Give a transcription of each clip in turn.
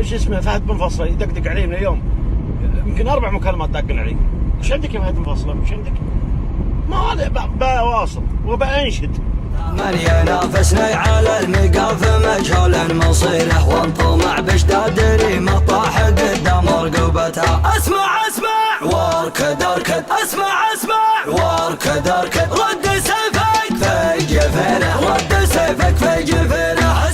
شو اسمه فهد بن فصله يدقدق علي من اليوم، يمكن 4 مكالمات داقن علي. وش عندك يا فهد بن فصله؟ وش عندك؟ ما هذا بواصل وبأنشد. من ينافسني على المقاف مجهول مصيره، وانطمع بجداد ريمه طاح قدام رقبتها. اسمع واركد اسمع واركد رد سيفك في جفينه، رد سيفك في جفينه.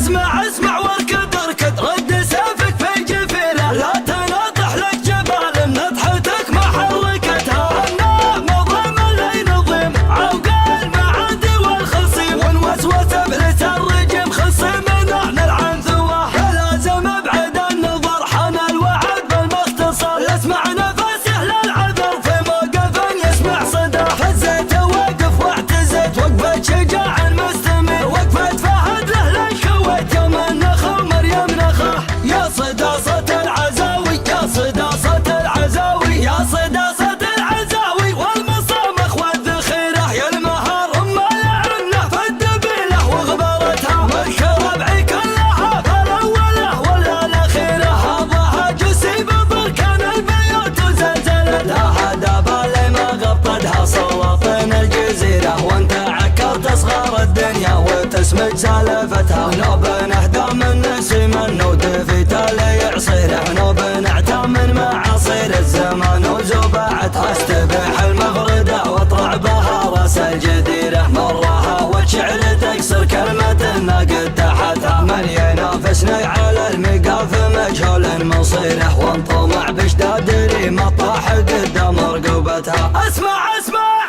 اسمع واركد رد سيفك في جفينه. لا تناطح لك جبال نطحتك ما حركتها. النام نظم اللي نظم عوقل معادي والخصيم، ونوسوس ابليس الرجم خصم نحن العنثوه. لازم ابعد النظر حان الوعد بالمختصر. يسمع نفسه للعذر في موقف يسمع صدى. فزيت واقف واعتزيت وقفة شجاع مستمر، وقفة فهد له للكويت يوم النخا ومريم نخاه. يا صداصة العزاوي يا صداصة العزاوي يا صداصة العزاوي، والمصامخ والذخيرة يا المهار ام العنه في الدبيله وغبرتها. ملك ربعي كلها فالاوله ولا الاخيره. هضها جسي ببركان البيوت وزلزلتها. هذا بالي ما غطتها سلاطين الجزيره، وانت عكرت صغار الدنيا وتسمج سالفتها. نوب نهدى من نسيم النود في تالي عصيره، نوب نعتى من معاصير الزمان وزباعتها. استبيح المغردة واطلع بها راس الجديرة، مرها والشعر تكسر كلمة الناقد تحتها. من ينافسني على المقاف مجهول مصيره، وانطمع بجداد ريمه طاح قدام رقبتها. اسمع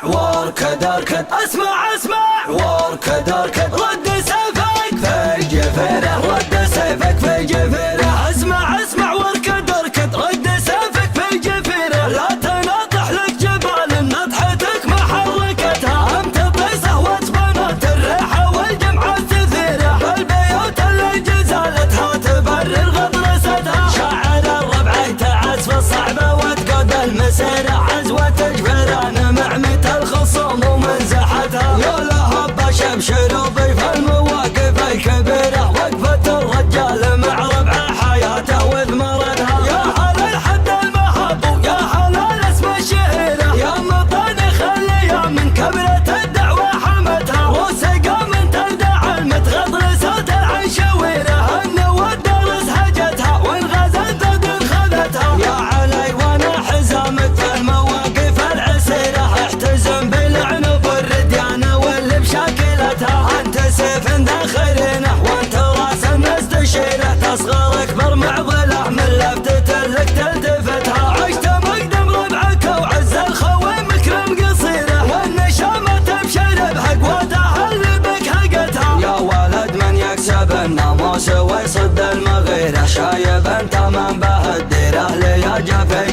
واركد اسمع واركد رد سيفك في جفينه، رد سيفك في جفينه. اسمع واركد رد سيفك في جفينه. لا تناطح لك جبال نطحتك ما حركتها. انت طيسه وجبنات الريحه والجمعه الثثيره، بالبيوت اللي جزالتها تبرر غطرستها. شاعر الربع تعس في الصعبه وتقود المسيره، عزوه جفيران معمت الخصوم ومنزحتها. يا لهب شبشر وضيف المواقف الكبيره، وقفه الرجال مع ربع حياته وثمرتها. يا هلا الحد المهاب يا هلا الاسم الشهيره، يا مطان خليها من كبرة الدعوه حمتها. وسقى من تلدع المتغطر صوت العنشويره، النوى الدرس هجتها وانغزت ذد خذتها. يا علي وانا حزامك في المواقف العسيره، احتزم بالعنب والرديانه واللي بشاكلتها. انت سيف ذاخرينه وانت راس مستشيره، تصغر اكبر معضله من لفتة لك تلتفتها. عشت مقدم ربعك وعز الخوي مكرم قصيره، والنشامه تبشر بحقوتها اللي بك هقتها. يا ولد من يكسب الناموس ويصد المغيره، شايب انت من به الديره ليا جفي